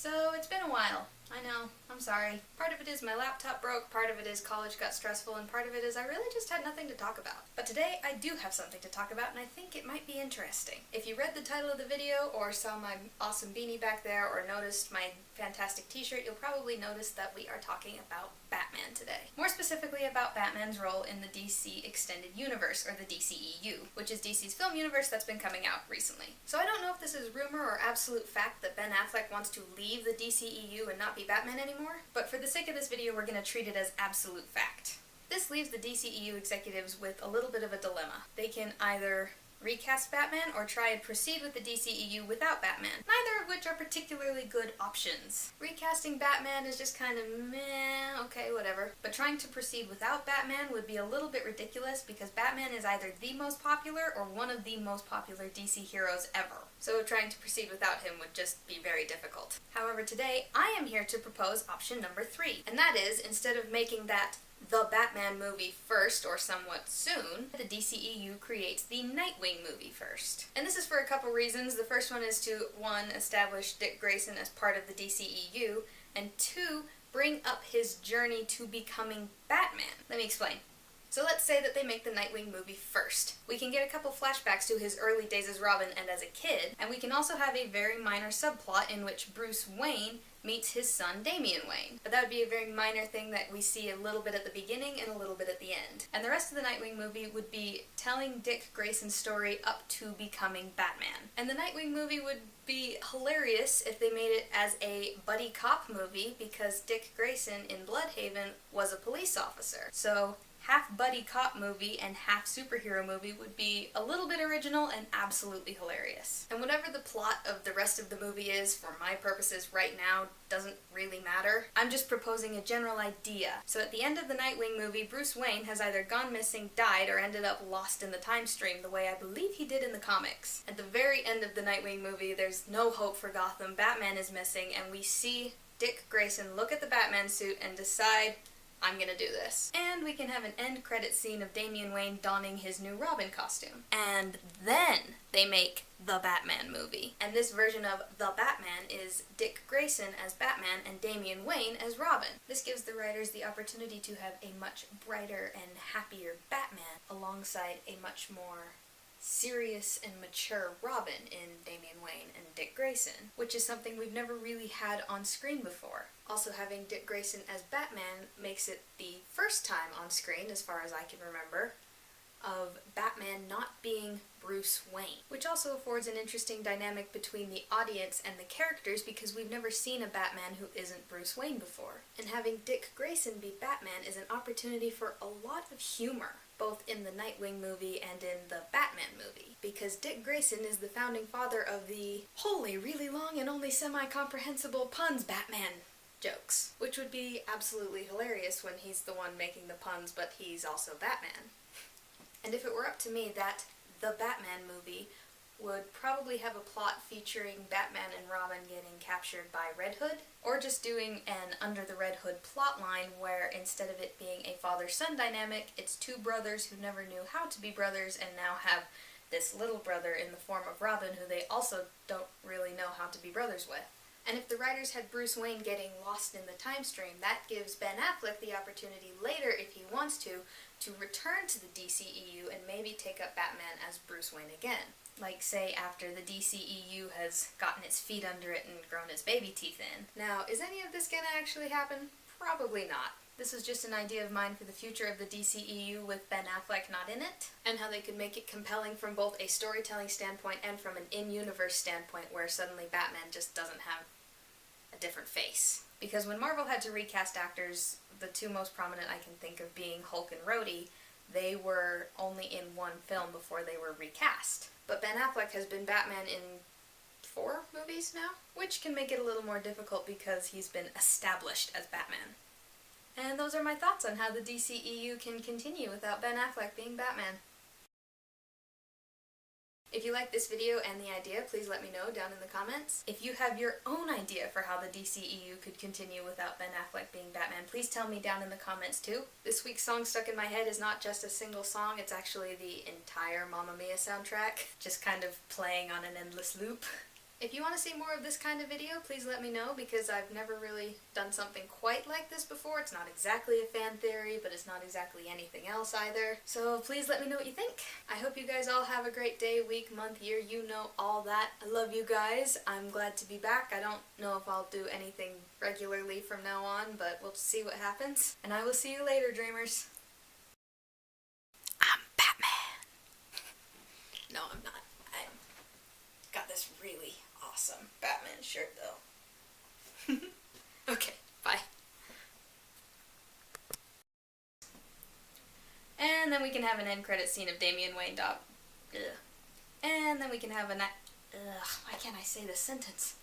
So it's been a while. I know, I'm sorry. Part of it is my laptop broke, part of it is college got stressful, and part of it is I really just had nothing to talk about. But today I do have something to talk about, and I think it might be interesting. If you read the title of the video, or saw my awesome beanie back there, or noticed my fantastic t-shirt, you'll probably notice that we are talking about Batman today. More specifically about Batman's role in the DC Extended Universe, or the DCEU, which is DC's film universe that's been coming out recently. So I don't know if this is rumor or absolute fact that Ben Affleck wants to leave the DCEU and not be Batman anymore, but for the sake of this video we're going to treat it as absolute fact. This leaves the DCEU executives with a little bit of a dilemma. They can either recast Batman or try and proceed with the DCEU without Batman, neither of which are particularly good options. Recasting Batman is just kind of meh, okay, whatever. But trying to proceed without Batman would be a little bit ridiculous because Batman is either the most popular or one of the most popular DC heroes ever. So trying to proceed without him would just be very difficult. However, today I am here to propose option number 3, and that is, instead of making that the Batman movie first, or somewhat soon, the DCEU creates the Nightwing movie first. And this is for a couple reasons. The first one is to, 1, establish Dick Grayson as part of the DCEU, and 2, bring up his journey to becoming Batman. Let me explain. So let's say that they make the Nightwing movie first. We can get a couple flashbacks to his early days as Robin and as a kid, and we can also have a very minor subplot in which Bruce Wayne meets his son Damian Wayne. But that would be a very minor thing that we see a little bit at the beginning and a little bit at the end. And the rest of the Nightwing movie would be telling Dick Grayson's story up to becoming Batman. And the Nightwing movie would be hilarious if they made it as a buddy cop movie, because Dick Grayson in Bloodhaven was a police officer. So half buddy cop movie and half superhero movie would be a little bit original and absolutely hilarious. And whatever the plot of the rest of the movie is, for my purposes right now, doesn't really matter. I'm just proposing a general idea. So at the end of the Nightwing movie, Bruce Wayne has either gone missing, died, or ended up lost in the time stream the way I believe he did in the comics. At the very end of the Nightwing movie, there's no hope for Gotham, Batman is missing, and we see Dick Grayson look at the Batman suit and decide, I'm gonna do this. And we can have an end credit scene of Damian Wayne donning his new Robin costume. And then they make the Batman movie. And this version of the Batman is Dick Grayson as Batman and Damian Wayne as Robin. This gives the writers the opportunity to have a much brighter and happier Batman alongside a much more serious and mature Robin in Damian Wayne and Dick Grayson, which is something we've never really had on screen before. Also, having Dick Grayson as Batman makes it the first time on screen, as far as I can remember, of Batman not being Bruce Wayne, which also affords an interesting dynamic between the audience and the characters because we've never seen a Batman who isn't Bruce Wayne before. And having Dick Grayson be Batman is an opportunity for a lot of humor, both in the Nightwing movie and in the Batman movie, because Dick Grayson is the founding father of the holy, really long and only semi-comprehensible puns Batman jokes, which would be absolutely hilarious when he's the one making the puns, but he's also Batman. And if it were up to me, that the Batman movie would probably have a plot featuring Batman and Robin getting captured by Red Hood, or just doing an Under the Red Hood plotline where instead of it being a father-son dynamic, it's two brothers who never knew how to be brothers and now have this little brother in the form of Robin who they also don't really know how to be brothers with. And if the writers had Bruce Wayne getting lost in the time stream, that gives Ben Affleck the opportunity later, if he wants to return to the DCEU and maybe take up Batman as Bruce Wayne again. Like, say, after the DCEU has gotten its feet under it and grown its baby teeth in. Now, is any of this gonna actually happen? Probably not. This is just an idea of mine for the future of the DCEU with Ben Affleck not in it, and how they could make it compelling from both a storytelling standpoint and from an in-universe standpoint where suddenly Batman just doesn't have a different face. Because when Marvel had to recast actors, the two most prominent I can think of being Hulk and Rhodey, they were only in one film before they were recast. But Ben Affleck has been Batman in 4 movies now, which can make it a little more difficult because he's been established as Batman. And those are my thoughts on how the DCEU can continue without Ben Affleck being Batman. If you like this video and the idea, please let me know down in the comments. If you have your own idea for how the DCEU could continue without Ben Affleck being Batman, please tell me down in the comments too. This week's song stuck in my head is not just a single song, it's actually the entire Mamma Mia soundtrack, just kind of playing on an endless loop. If you want to see more of this kind of video, please let me know, because I've never really done something quite like this before. It's not exactly a fan theory, but it's not exactly anything else either. So please let me know what you think. I hope you guys all have a great day, week, month, year, you know, all that. I love you guys. I'm glad to be back. I don't know if I'll do anything regularly from now on, but we'll see what happens. And I will see you later, dreamers. I'm Batman. No, I'm not. I've got this really awesome Batman shirt, though. Okay, bye. And then we can have an end credit scene of Damian Wayne Ugh. And then we can have a why can't I say this sentence?